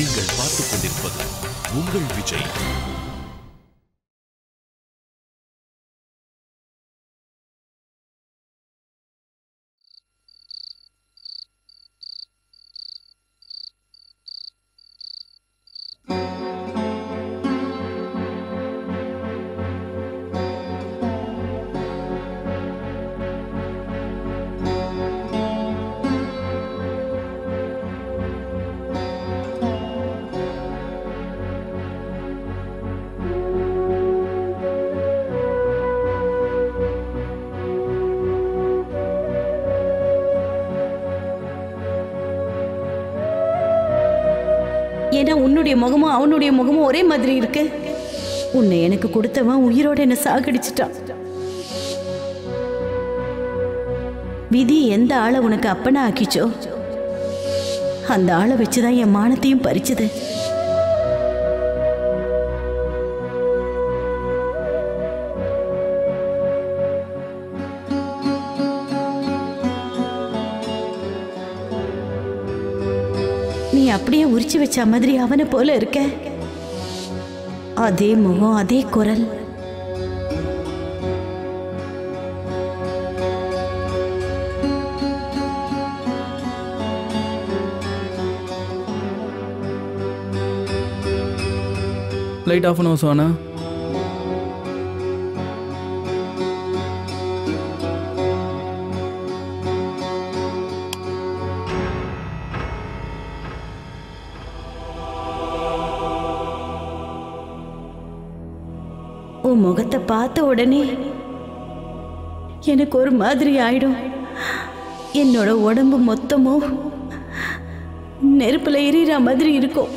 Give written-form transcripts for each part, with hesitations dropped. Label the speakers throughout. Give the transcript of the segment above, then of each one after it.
Speaker 1: நீங்கள் பார்த்துக் கொண்டிருப்பது உங்கள் விஜய்.
Speaker 2: ஏன்னா உன்னுடைய முகமும் அவனுடைய முகமும் ஒரே மாதிரி இருக்கு. உன்னை எனக்கு கொடுத்தவன் உயிரோட என்ன சாகடிச்சிட்டான். விதி எந்த ஆளை உனக்கு அப்பனா ஆக்கிச்சோ அந்த ஆளை வச்சுதான் என் மானத்தையும் பறிச்சது. நீ அப்படியே உரிச்சு வச்ச மாதிரி அவனை போல இருக்க. அதே முகம், அதே குரல்.
Speaker 3: லைட் ஆஃப் பண்ண சோனா.
Speaker 2: உன் முகத்தை பார்த்த உடனே எனக்கு ஒரு மாதிரி ஆயிடும். என்னோட உடம்பு மொத்தமும் நெருப்புல எரியிற மாதிரி இருக்கும்.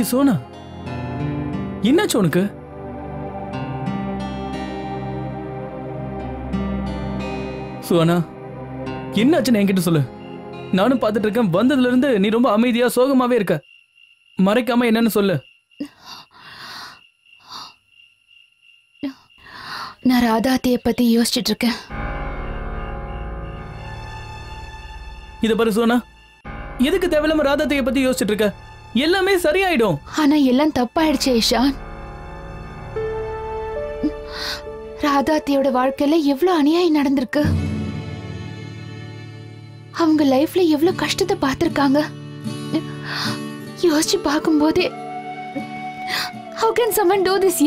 Speaker 3: ஏய் சோனா, என்னாச்சு உனக்கு? சோனா, என்னாச்சுன்னு என்கிட்ட சொல்லு. நானும் பார்த்துட்டு இருக்கேன். வந்ததுல இருந்து நீ ரொம்ப அமைதியா சோகமாவே இருக்க. மறைக்காம என்னன்னு சொல்லு.
Speaker 4: நான் ராதாத்திய பத்தி யோசிச்சுட்டு இருக்கேன்.
Speaker 3: இத பாரு சோனா, எதுக்கு தேவையில்லாம ராதாத்திய பத்தி யோசிச்சுட்டு இருக்க? எல்லாமே சரியாயிடும்.
Speaker 4: ஆனா எல்லாம் தப்பாயிடுச்சு ஈஷான். ராதாத்தியோட வாழ்க்கையில எவ்வளவு அநியாயம் நடந்திருக்கு. அவங்க லைஃப்ல எவ்வளவு கஷ்டத்தை பார்த்திருக்காங்க. யோசிச்சு பார்க்கும்போதே how can someone do this?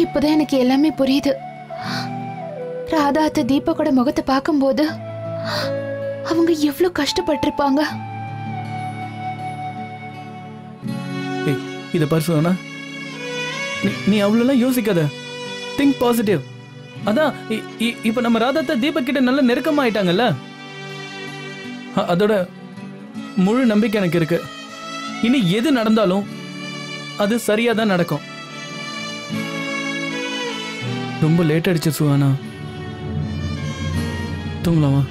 Speaker 4: இப்போதான் எனக்கு எல்லாமே புரியுது. ராதாத்த தீபக்கோட முகத்தை பார்க்கும்போது அவங்க எவ்வளவு கஷ்டப்பட்டிருப்பாங்க.
Speaker 3: இத பாரு சோனா, நீ அவ்வளவு யோசிக்காத. Think positive. அதான் இப்ப நம்ம ராதாத்த தீபக் கிட்ட நல்ல நெருக்கமா ஆயிட்டாங்கல்ல. அதோட முழு நம்பிக்கை எனக்கு இருக்கு. இனி எது நடந்தாலும் அது சரியா தான் நடக்கும். ரொம்ப லேட் ஆயிடுச்சு சுவானா, தூங்கலாமா?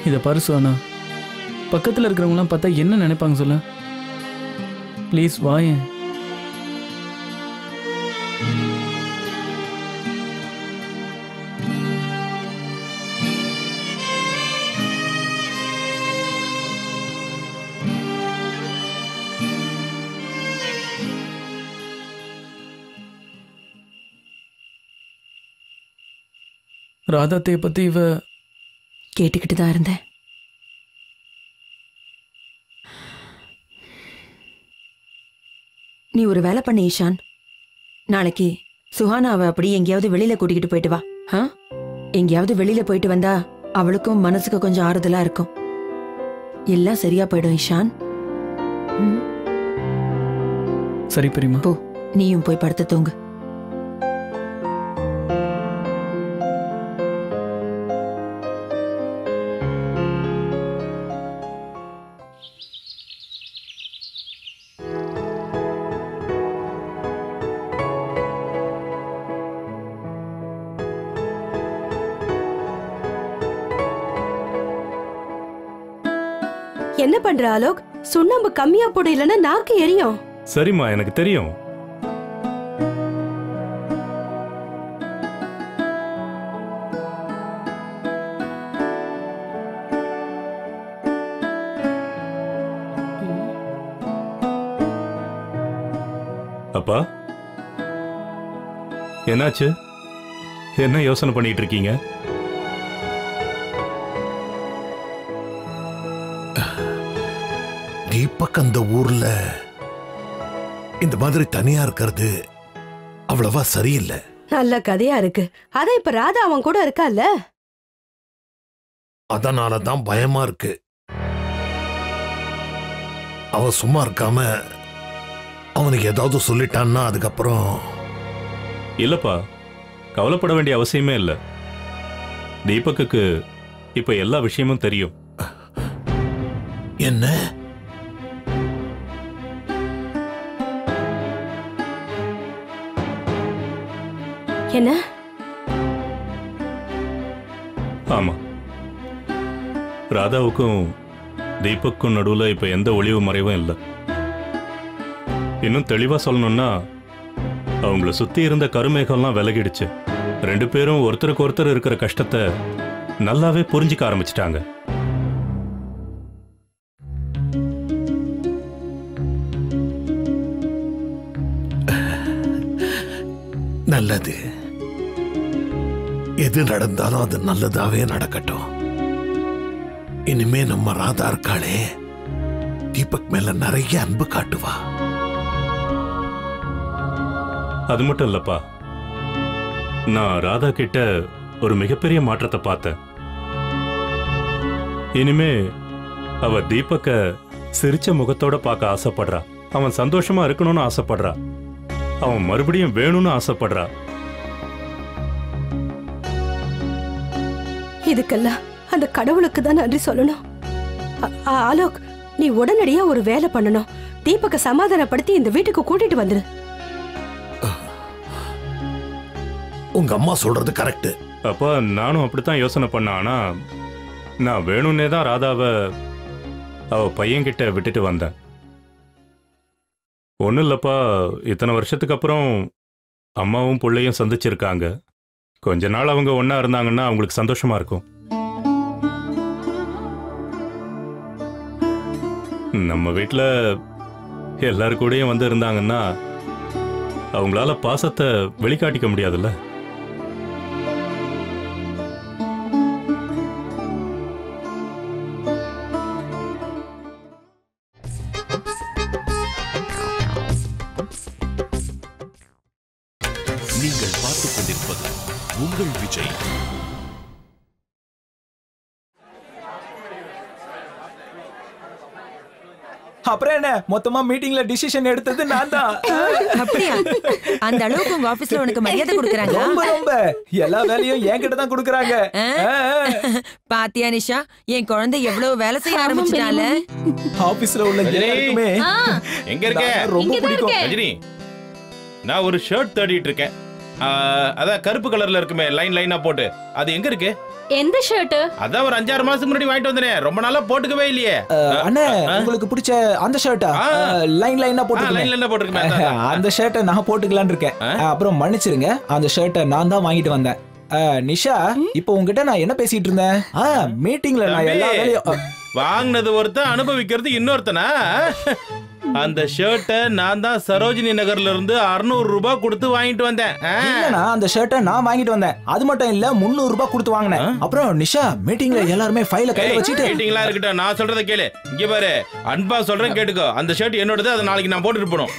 Speaker 3: இத பாரு சுவானா, பக்கத்துல இருக்கிறவங்களாம் பார்த்தா என்ன நினைப்பாங்க சொல்ல. ப்ளீஸ் வாயேன். ராதாத்தை பத்தி இவ
Speaker 2: கேட்டுக்கிட்டு தான் இருந்தேன்.
Speaker 5: நீ ஒரு வேலை பண்ண ஈஷான். நாளைக்கு சுஹானாவை அப்படி எங்கேயாவது வெளியில கூட்டிக்கிட்டு போயிட்டு வா. எங்கேயாவது வெளியில போயிட்டு வந்தா அவளுக்கும் மனசுக்கு கொஞ்சம் ஆறுதலா இருக்கும். எல்லாம் சரியா போயிடும் இஷான்.
Speaker 3: சரி பெரியம்மா.
Speaker 5: போ, நீயும் போய் படுத்து தூங்கு.
Speaker 2: என்ன பண்ற ஆலோக்? சுண்ணாம்பு கம்மியா போடு, இல்லைன்னா நாக்கு எரியும்.
Speaker 6: சரிம்மா, எனக்கு தெரியும். அப்பா, என்னாச்சு? என்ன யோசனை பண்ணிட்டு இருக்கீங்க?
Speaker 7: தீபக் அந்த ஊர்ல இந்த மாதிரி தனியா இருக்கிறது அவ்வளவா சரியில்லை.
Speaker 2: நல்ல கதையா இருக்கு. அதான் இப்ப ராதா அவன் கூட இருக்கால.
Speaker 7: அதனாலதான் பயமா இருக்கு. அவன் சும்மா இருக்காம அவனுக்கு ஏதாவது சொல்லிட்டான்னா அதுக்கப்புறம்.
Speaker 6: இல்லப்பா, கவலைப்பட வேண்டிய அவசியமே இல்லை. தீபக்குக்கு இப்ப எல்லா விஷயமும் தெரியும்.
Speaker 7: என்ன?
Speaker 2: என்ன?
Speaker 6: ஆமா, ராதாவுக்கும் தீபக்கும் நடுவுல இப்ப எந்த ஒளிவு மறைவும் இல்லை. இன்னும் தெளிவா சொல்லணும்னா, அவங்கள சுத்தி இருந்த கருமேகம்லாம் விலகிடுச்சு. ரெண்டு பேரும் ஒருத்தருக்கு ஒருத்தர் இருக்கிற கஷ்டத்தை நல்லாவே புரிஞ்சுக்க ஆரம்பிச்சிட்டாங்க.
Speaker 7: நல்லது. எது நடந்தாலும் அது நல்லதாவே நடக்கட்டும். இனிமே நம்ம ராதா இருக்காளே, தீபக் மேல நிறைய அன்பு காட்டுவா.
Speaker 6: அது மட்டும் இல்லப்பா, நான் ராதா கிட்ட ஒரு மிகப்பெரிய மாற்றத்தை பார்த்தேன். இனிமே அவ தீபக்க சிரிச்ச முகத்தோட பார்க்க ஆசைப்படுறா. அவன் சந்தோஷமா இருக்கணும்னு ஆசைப்படுறா. அவன் மறுபடியும் வேணும்னு ஆசைப்படுறா.
Speaker 2: இதுக்கெல்லாம் அந்த கடவுளுக்கு தான் நன்றி சொல்லணும். ஆலோக், நீ உடனடியா ஒரு வேலை பண்ணணும். தீபக்க சமாதானப்படுத்தி இந்த வீட்டுக்கு கூட்டிட்டு வந்துரு.
Speaker 7: உங்க அம்மா சொல்றது கரெக்ட்.
Speaker 6: அப்ப நானும் அப்படித்தான் யோசனை பண்ணேன். ஆனா நான் வேணும்னே தான் ராதாவை அவ பையன்கிட்ட விட்டுட்டு வந்தேன். ஒன்றும் இல்லப்பா, இத்தனை வருஷத்துக்கு அப்புறம் அம்மாவும் பிள்ளையும் சந்திச்சிருக்காங்க. கொஞ்ச நாள் அவங்க ஒன்னா இருந்தாங்கன்னா அவங்களுக்கு சந்தோஷமா இருக்கும். நம்ம வீட்டில் எல்லாரு கூடயும் வந்து இருந்தாங்கன்னா அவங்களால பாசத்தை வெளிக்காட்டிக்க முடியாதுல்ல.
Speaker 1: நீங்கள் பார்த்துக் கொண்டிருப்பது உங்கள் விஜய்.
Speaker 8: அப்புறம் என்ன, மொத்தமா மீட்டிங்ல டிசிஷன் எடுத்தது நான் தான்.
Speaker 5: அப்படியா? அந்த அளவுக்கு உங்க ஆபீஸ்ல உனக்கு மரியாதை கொடுக்கறாங்க?
Speaker 8: ரொம்ப எல்லா வேலையும் என்கிட்ட தான் கொடுக்கறாங்க.
Speaker 5: பாத்தியா நிஷா, என் குழந்தை எவ்வளவு வேலை செய்ய ஆரம்பிச்சிட்டால.
Speaker 8: ஆபீஸ்ல உள்ள எல்லாருக்குமே
Speaker 9: எங்க இருக்க?
Speaker 8: ரொம்ப பிடிக்கும்.
Speaker 9: ரஜினி, நான் ஒரு ஷர்ட் தேடிட்டு இருக்கேன். அதான் கருப்பு கலர்ல இருக்குமே, லைன் லைனா போட்டு. அது எங்க இருக்கு?
Speaker 4: எந்த ஷர்ட்?
Speaker 9: அதான் ஒரு 5-6 மாசத்துக்கு முன்னாடி வாங்கிட்டு வந்தேன். ரொம்ப நாளா போட்டுக்கவே இல்லையே.
Speaker 8: அண்ணே, உங்களுக்கு பிடிச்ச அந்த ஷர்ட்டா? லைன் லைனா போட்டுருக்கேன்.
Speaker 9: லைன் லைனா போட்டுருக்கேன்.
Speaker 8: அந்த ஷர்ட்டை நான் போட்டுக்கலாம்னு இருக்கேன். அப்புறம் மன்னிச்சிருங்க, அந்த ஷர்ட்டை நான் தான் வாங்கிட்டு வந்தேன். நிஷா, இப்போ உங்ககிட்ட நான் என்ன பேசிட்டு இருந்தேன்? மீட்டிங்ல நான் எல்லா வேலையும்
Speaker 9: வாங்கினது ஒருத்தன், அனுபவிக்கிறது இன்னொருத்தனா? அந்த ஷர்ட்டை நான் தான் சரோஜினி நகர்ல இருந்து 600 ரூபாய் கொடுத்து வாங்கிட்டு வந்தேன்.
Speaker 8: அந்த ஷர்ட்டை நான் வாங்கிட்டு வந்தேன். அது மட்டும் இல்ல, 300 ரூபாய் கொடுத்து வாங்கினேன். அப்புறம் நிஷா, மீட்டிங்ல எல்லாருமே ஃபைல கையில வச்சிட்டு.
Speaker 9: மீட்டிங்லாம் இருக்கட்டும், நான் சொல்றத கேளு. இங்க பாரு, அன்பா சொல்றேன் கேட்டுக்கோ. அந்த ஷர்ட் என்னோடது, அதை நாளைக்கு நான் போட்டுட்டு போறோம்.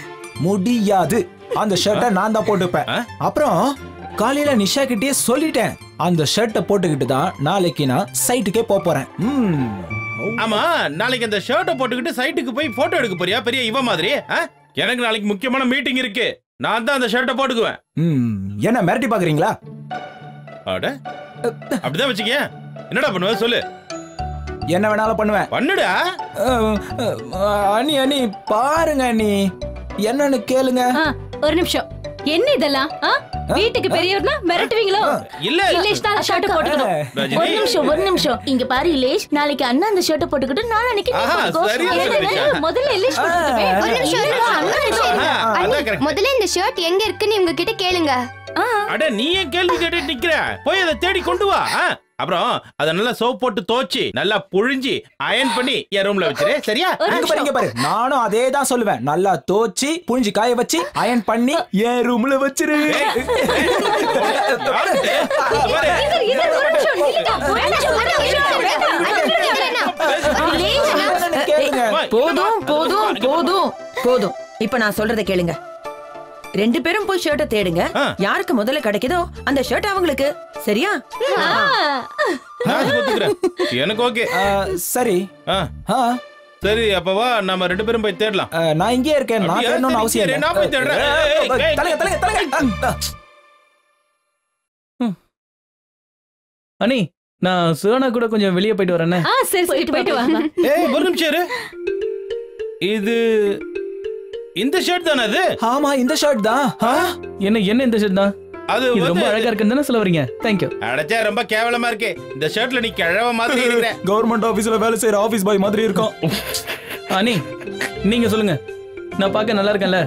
Speaker 8: முடியாது. அந்த ஷர்ட்டை நான் தான் போட்டுப்பேன். அப்புறம் காலையில நிஷா கிட்டே சொல்லிட்டேன், அந்த ஷர்ட்டை போட்டுக்கிட்டு தான் நாளைக்கு நான் சைட்டுக்கே போறேன்.
Speaker 9: ஆமா, நாளைக்கு அந்த ஷர்ட்டை போட்டுக்கிட்டு சைட்டுக்கு போய் போட்டோ எடுக்க போறியா பெரிய இவ மாதிரி? எனக்கு நாளைக்கு முக்கியமான மீட்டிங் இருக்கு, நான் தான் அந்த ஷர்ட்டை போட்டுக்குவேன்.
Speaker 8: என்ன மிரட்டி பாக்குறீங்களா?
Speaker 9: அட அப்படிதான் வச்சுக்க. என்னடா பண்ணுவ சொல்லு.
Speaker 8: என்ன வேணாலும் பண்ணுவேன்.
Speaker 9: பண்ணுடா.
Speaker 8: அண்ணி அண்ணி பாருங்க அண்ணி, என்னன்னு கேளுங்க.
Speaker 2: ஒரு நிமிஷம், என்ன இதெல்லாம்? வீட்டுக்கு பெரியவர்னா மிரட்டுவீங்களோ?
Speaker 9: இல்ல
Speaker 2: இலேஷ் தான் ஷர்ட் போட்டுக்கணும்.
Speaker 10: ஒரு நிமிஷம் இங்க பாரு இலேஷ், நாளைக்கு அண்ணா அந்த ஷர்ட் போட்டுக்கிட்டு நாளைக்கு நீ போட்டுக்கோ.
Speaker 2: முதல்ல இலேஷ் போட்டுக்கவே.
Speaker 10: ஒரு நிமிஷம், முதல்ல இந்த ஷர்ட் எங்க இருக்குன்னு இவங்க கிட்ட கேளுங்க.
Speaker 9: அட நீ ஏன் கேள்வி கேட்டு நிக்கிற? போய் அதை தேடி கொண்டு வா. அப்புறம் அத நல்லா சோப் போட்டு தோச்சி நல்லா புழிஞ்சி அயன் பண்ணி என் ரூம்ல வச்சிரு, சரியா?
Speaker 8: இங்க பாரு, நானும் அதே தான் சொல்லுவேன். நல்லா தோச்சி புழிஞ்சி காய வச்சு அயன் பண்ணி என் ரூம்ல வச்சிரு.
Speaker 5: போதும் போதும் போதும் போதும். இப்ப நான் சொல்றதை கேளுங்க. 2 பேரும் போய் ஷர்ட்டை தேடுங்க. யாருக்கு முதல்ல கிடைக்குதோ அந்த ஷர்ட் அவங்களுக்கு, சரியா?
Speaker 9: எனக்கு ஓகே.
Speaker 8: சரி
Speaker 9: சரி, அப்ப வா நம்ம 2 பேரும் போய் தேடலாம்.
Speaker 8: நான் இங்கே இருக்கேன், நான் தேடணும்னு அவசியம் இல்லை.
Speaker 9: நான் போய் தேடுறேன்.
Speaker 3: அனி, நான் சுவனா கூட கொஞ்சம் வெளியே போயிட்டு வரேன்.
Speaker 2: சரி சரி, போயிட்டு வாங்க.
Speaker 9: ஒரு நிமிஷம் இரு. இது இந்த ஷர்ட் தானே அது?
Speaker 8: ஆமா, இந்த ஷர்ட் தான்.
Speaker 3: என்ன இந்த ஷர்ட் தான்?
Speaker 9: அது
Speaker 3: ரொம்ப அழகா இருக்குன்னு தானே சொல்ல வரீங்க? Thank you.
Speaker 9: அடச்சே, ரொம்ப கேவலமா இருக்கு. இந்த ஷர்ட்ல நீ கிழவ மாதிரி இருக்கற.
Speaker 8: கவர்மெண்ட் ஆபீஸ்ல வேலை செய்யற ஆபீஸ் பாய் மாதிரி இருக்கும்.
Speaker 3: அனி, நீங்க சொல்லுங்க, நான் பார்க்க நல்லா இருக்கேன்ல?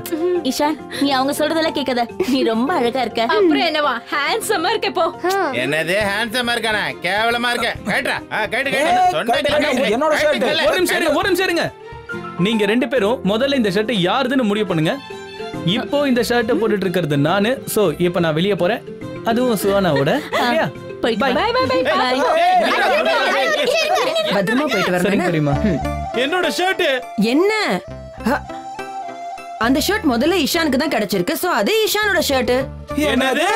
Speaker 10: இஷான், நீ அவங்க சொல்றதெல்லாம் கேட்காத, நீ ரொம்ப அழகா இருக்க.
Speaker 2: அப்புறம் என்னவா, ஹேண்ட்ஸமா இருக்க போ.
Speaker 9: என்னது ஹேண்ட்ஸமா இருக்கானே? கேவலமா இருக்க. கேட்றா. கேட்டு.
Speaker 8: என்னோட ஷர்ட்.
Speaker 3: ஒரு நிமிஷம் இருங்க. நீங்க 2 பேரும் முதல்ல இந்த ஷர்ட் யாருதுன்னு முடிவு பண்ணுங்க. இப்போ இந்த ஷர்ட்டை போட்டுட்டு இருக்கிறது நானு. சோ இப்போ நான் வெளியே போறேன், அதுவும் சுவானாவோட.
Speaker 2: Bye bye bye bye.
Speaker 5: பத்திரமா போயிட்டு வரேன்.
Speaker 3: சரிங்க தெரியுமா?
Speaker 9: என்னோட ஷர்ட்
Speaker 5: என்ன? அந்த ஷர்ட் முதல்ல இஷானுக்கு தான் கிடைச்சிருக்கு. சோ அது இஷானோட ஷர்ட்.
Speaker 9: என்னது?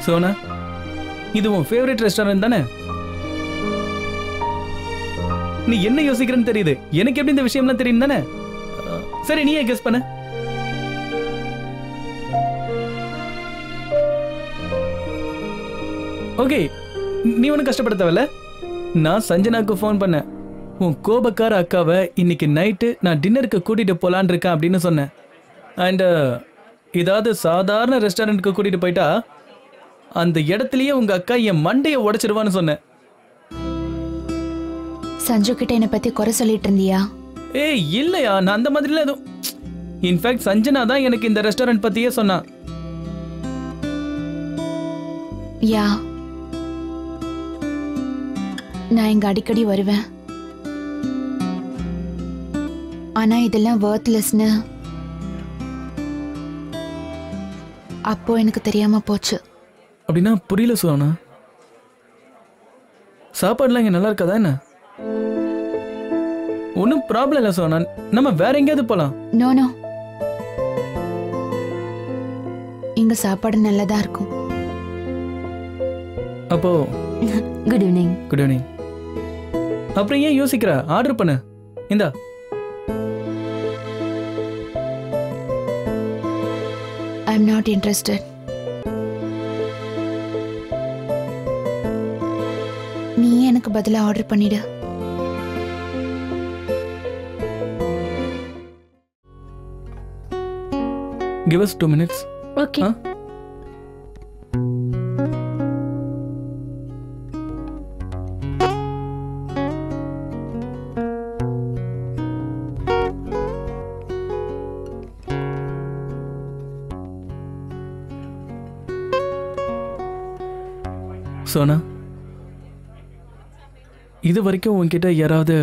Speaker 3: சோனா, இது உன் ஃபேவரட் ரெஸ்டாரண்ட் தானே? நீ என்ன யோசிக்கிறன்னு தெரியுது. எனக்கு எப்படி இந்த விஷயம்லாம் தெரியும் தானே? சரி, நீயே கெஸ் பண்ணு. ஓகே, நீ ஒன்னும் கஷ்டப்பட தேவையில்ல. நான் சஞ்சனாக்கு ஃபோன் பண்ணேன். உன் கோபக்கார அக்காவை இன்னைக்கு நைட்டு நான் டின்னருக்கு கூட்டிட்டு போலான் இருக்கேன் அப்படின்னு சொன்னேன். அண்ட் ஏதாவது சாதாரண ரெஸ்டாரண்ட்டுக்கு கூட்டிட்டு போயிட்டா அந்த இடத்துலயே உங்க அக்கா என் மண்டையை உடைச்சிருவான்னு சொன்னேன்.
Speaker 4: சஞ்சு கிட்ட என்ன பத்தி குறை சொல்லிட்டு இருந்தியா?
Speaker 3: ஏய் இல்லையா, நான் அந்த மாதிரிலாம் எதுவும். இன்ஃபேக்ட் சஞ்சனா தான் எனக்கு இந்த ரெஸ்டாரண்ட் பத்தியே சொன்னா.
Speaker 4: யா, நான் இங்க அடிக்கடி வருவேன். ஆனா இதெல்லாம் வொர்த்லெஸ்னு அப்போ எனக்கு தெரியாம போச்சு.
Speaker 3: அப்படின்னா புரியல சோனா. சாப்பாடுலாம் இங்க நல்லா இருக்காதா என்ன? ஒன்னும் ப்ராப்ளம் இல்லை சோனா, நம்ம வேற எங்கேயாவது போலாம்.
Speaker 4: நோ நோ, இங்க சாப்பாடு நல்லதா இருக்கும்.
Speaker 3: அப்போ
Speaker 10: குட் ஈவினிங்.
Speaker 3: Good evening. அப்புறம் ஏன் யோசிக்கிற? ஆர்டர் பண்ணு. இந்தா.
Speaker 4: I am not interested. நீ எனக்கு பதிலா ஆர்டர் பண்ணிடு.
Speaker 3: Give us 2 minutes.
Speaker 2: Okay.
Speaker 3: Sona, இது வரைக்கும் உன்கிட்ட யாராவது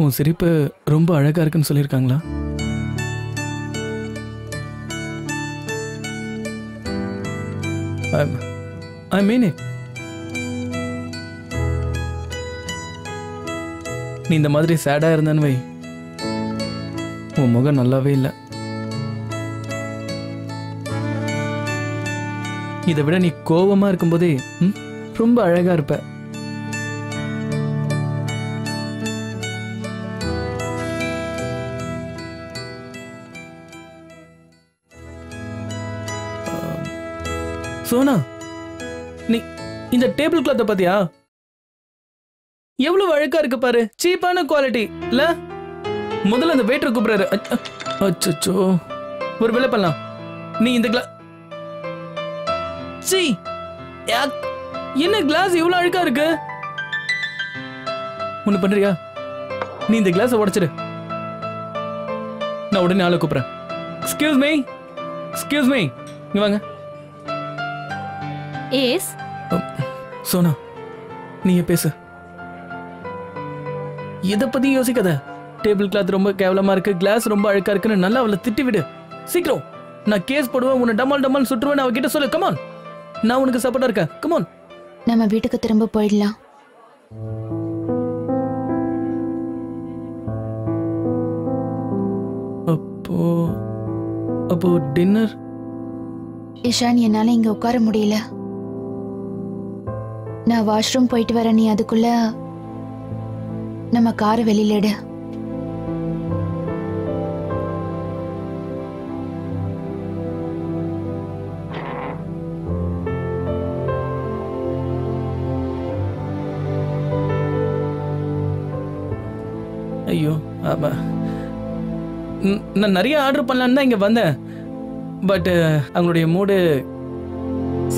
Speaker 3: உன் சிரிப்பு ரொம்ப அழகா இருக்குன்னு சொல்லியிருக்காங்களா? I mean it. நீ இந்த மாதிரி சேடா இருந்தன்னு வை, உன் முகம் நல்லாவே இல்லை. இதை விட நீ கோபமா இருக்கும்போதே ரொம்ப அழகா இருப்ப. சோனா, நீ இந்த டேபிள் கிளாத்தை பாத்தியா? எவ்வளவு அழகா இருக்கு பாரு. சீப்பான குவாலிட்டி இல்ல? முதல்ல அந்த வெயிட்டர் கூப்பிடுறாரு. அச்சோ, ஒரு வேலை பண்ணலாம். நீ இந்த கிளாஸ் என்ன கிளாஸ் இவ்வளவு அழகா இருக்கு? ஒண்ணு பண்றியா? நீ இந்த கிளாஸை உடைச்சிடு. நான் உடனே ஆளை கூப்பிடுறேன். எக்ஸ்கியூஸ் மீ, எக்ஸ்கியூஸ் மீ, இங்க வாங்க.
Speaker 10: எஸ்
Speaker 3: சோனா, நீ பேசு. இதை பத்தி யோசிக்காத. டேபிள் கிளாத் ரொம்ப கேவலமா இருக்கு, கிளாஸ் ரொம்ப அழுக்கா இருக்குன்னு நல்லா அவளை திட்டி விடு. சீக்கிரம், நான் கேஸ் போடுவேன், உன்னை டமால் டமால் சுற்றுவேன். அவகிட்ட சொல்லு. கமான், நான் உனக்கு சப்போர்ட்டா இருக்கேன். கமான்,
Speaker 4: நம்ம வீட்டுக்கு திரும்ப போயிடலாம்.
Speaker 3: அப்போ டின்னர்?
Speaker 4: இஷான், என்னால இங்க உட்கார முடியல. நான் வாஷ்ரூம் போயிட்டு வரேன். நீ அதுக்குள்ள நம்ம காரை வெளியில எடு.
Speaker 3: ஐயோ, நான் நிறைய ஆர்டர் பண்ணலான்னு தான் இங்க வந்தேன். பட் அவங்களுடைய மூடு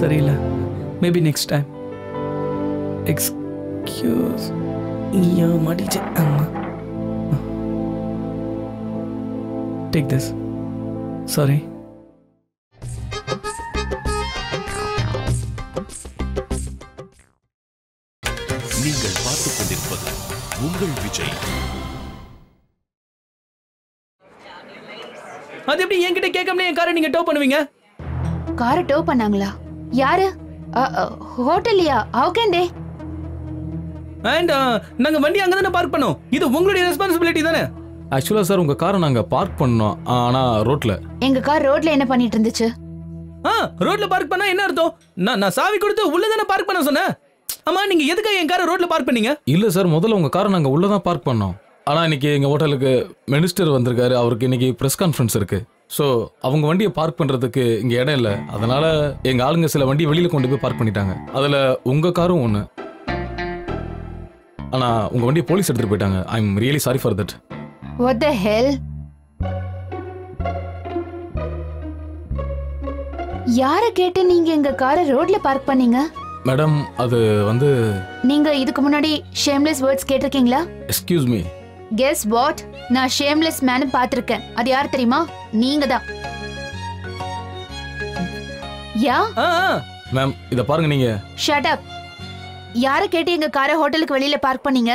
Speaker 3: சரியில்லை. Maybe next time. எக்ஸ்கியூஸ். ஐயோ, மாட்டிச்சு. Take this. சாரி.
Speaker 1: நீங்கள் பார்த்துக் கொண்டிருப்பது உங்கள் விஜய்.
Speaker 3: அது எப்படி என்கிட்ட கேட்காமலே என் காரை நீங்க டோ பண்ணுவீங்க?
Speaker 4: காரை டோ பண்ணாங்களா? யாரு? ஹோட்டல்லையா? How can they?
Speaker 3: அண்ட் நாங்க வண்டி அங்க தானே பார்க் பண்ணோம். இது உங்களுடைய ரெஸ்பான்சிபிலிட்டி தானே?
Speaker 11: ஆக்சுவலா சார், உங்க காரை நாங்க பார்க் பண்ணோம், ஆனா ரோட்ல.
Speaker 4: எங்க கார் ரோட்ல என்ன பண்ணிட்டு இருந்துச்சு?
Speaker 3: ரோட்ல பார்க் பண்ணா என்ன அர்த்தம்? நான் சாவி கொடுத்து உள்ள தானே பார்க் பண்ண சொன்னேன். ஆமா, நீங்க எதுக்காக என் காரை ரோட்ல பார்க் பண்ணீங்க?
Speaker 11: இல்ல சார், முதல்ல உங்க காரை நாங்க உள்ள தான் பார்க் பண்ணோம். ஆனா இன்னைக்கு எங்க ஹோட்டலுக்கு மினிஸ்டர் வந்திருக்காரு. அவருக்கு இன்னைக்கு பிரஸ் கான்ஃபரன்ஸ் இருக்கு. ஸோ அவங்க வண்டியை பார்க் பண்றதுக்கு இங்க இடம் இல்லை. அதனால எங்க ஆளுங்க சில வண்டியை வெளியில கொண்டு போய் பார்க் பண்ணிட்டாங்க. அதுல உங்க காரும் ஒண்ணு. ஆனா உங்க வண்டியை போலீஸ் எடுத்துட்டு போயிட்டாங்க. I am really sorry for that.
Speaker 4: What the hell? யார கேட்டு நீங்க எங்க காரை ரோட்ல பார்க் பண்ணீங்க?
Speaker 11: மேடம், அது வந்து
Speaker 4: நீங்க இதுக்கு முன்னாடி ஷேம்லெஸ் வேர்ட்ஸ் கேட்டிருக்கீங்களா?
Speaker 11: Excuse me.
Speaker 4: Guess what? நான் ஷேம்லெஸ் மேன் பார்த்திருக்கேன். அது யார் தெரியுமா? நீங்க தான். யா
Speaker 11: மேம், இத பாருங்க. நீங்க
Speaker 4: ஷட் அப். யார கேட்டு எங்க காரை ஹோட்டலுக்கு வெளியில பார்க் பண்ணீங்க?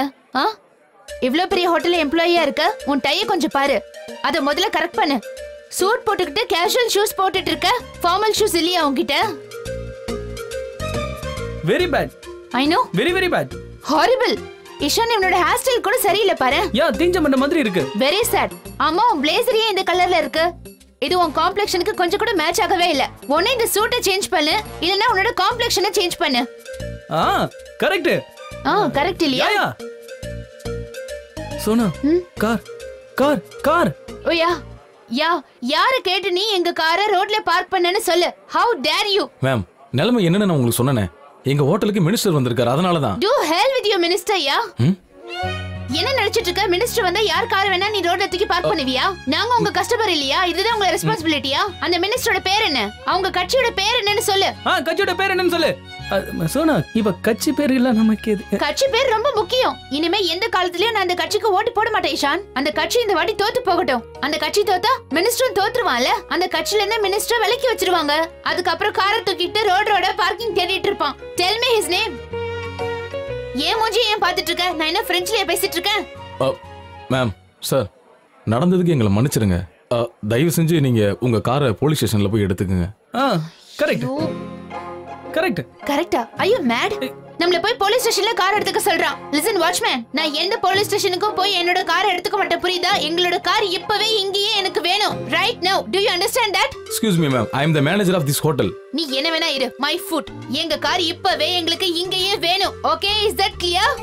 Speaker 4: இவ்ளோ பெரிய ஹோட்டல்ல எம்ப்ளாயியா இருக்க, உன் டைய கொஞ்சம் பாரு. அத முதல்ல கரெக்ட் பண்ணு. சூட் போட்டுக்கிட்டு கேஷுவல் ஷூஸ் போட்டுட்டு இருக்க, ஃபார்மல் ஷூஸ் இல்லையா உன்கிட்ட?
Speaker 3: Very bad.
Speaker 4: I know.
Speaker 3: Very very bad.
Speaker 4: Horrible. Ishan, இவனோட ஹேர் ஸ்டைல் கூட சரியில்லை பாரு.
Speaker 3: யா, தீஞ்ச மண்ட மாதிரி இருக்கு.
Speaker 4: Very sad. ஆமா, உன் பிளேசர் ஏன் இந்த கலர்ல இருக்கு? இது உன் காம்ப்ளெக்ஷனுக்கு கொஞ்சம் கூட மேட்ச் ஆகவே இல்ல. உன்னை இந்த சூட்டை சேஞ்ச் பண்ணு, இல்லனா உன்னோட காம்ப்ளெக்ஷனை சேஞ்ச் பண்ணு.
Speaker 3: கரெக்ட்.
Speaker 4: கரெக்ட் இல்லையா?
Speaker 3: Yeah. Sona, car car car.
Speaker 4: ஓயா, யார கேட்டு நீ எங்க காரை ரோட்ல பார்க் பண்ணேன்னு சொல்லு. How dare you?
Speaker 11: மேம், நிலைமை என்னன்னு நான் உங்களுக்கு சொன்னேனே. எங்க ஹோட்டலுக்கு மினிஸ்டர் வந்திருக்காரு, அதனால தான்.
Speaker 4: Do hell with your minister, யா. என்ன நினைச்சிட்டு இருக்க? மினிஸ்டர் வந்தா யார் கார் வேணா நீ ரோட்ல தூக்கி பார்க் பண்ணுவியா? நாங்க உங்க கஸ்டமர் இல்லையா? இதுதான் உங்க ரெஸ்பான்சிபிலிட்டியா? அந்த மினிஸ்டரோட பேர் என்ன? அவங்க கட்சியோட பேர் என்னன்னு சொல்லு.
Speaker 3: கட்சியோட பேர் என்னன்னு சொல்லு. சோனா, இப்ப கட்சி பேர் இல்ல நமக்கு எது?
Speaker 4: கட்சி பேர் ரொம்ப முக்கியம். இனிமே எந்த காலத்துலயும் நான் அந்த கட்சிக்கு ஓட்டு போட மாட்டேன் இஷான். அந்த கட்சி இந்த வாட்டி தோத்து போகட்டும். அந்த கட்சி தோத்தா மினிஸ்டரும் தோத்துருவான்ல. அந்த கட்சில இருந்து மினிஸ்டர் விலக்கி வச்சிருவாங்க. அதுக்கப்புறம் காரை தூக்கிட்டு ரோடோட பார்க்கிங் தேடிட்டு இருப்பான். Tell me his name. ஏன் மூஞ்சி ஏன் பாத்துட்டு இருக்க? நான் என்ன பிரெஞ்சுலயே பேசிட்டு இருக்கேன்?
Speaker 11: மேம் சார், நடந்ததுக்கு எங்களை மன்னிச்சிருங்க. தயவு செஞ்சு நீங்க உங்க காரை போலீஸ் ஸ்டேஷன்ல போய் எடுத்துக்கங்க.
Speaker 3: கரெக்ட் கரெக்ட்
Speaker 4: கரெக்ட்டா? ஐயோ மேட், நம்மள போய் போலீஸ் ஸ்டேஷன்ல கார் எடுத்துக்க சொல்றான். லிசன் வாட்ச்மேன், நான் எந்த போலீஸ் ஸ்டேஷனுக்கும் போய் என்னோட காரை எடுத்துக்க மாட்டேன், புரியுதா? எங்களோட கார் இப்பவே இங்கேயே எனக்கு வேணும். Right now. Do you understand that?
Speaker 11: Excuse me ma'am, I am the manager of this hotel.
Speaker 4: நீ என்ன வேணா இரு. My foot. எங்க கார் இப்பவே எங்களுக்கு இங்கேயே வேணும். Okay, is that clear?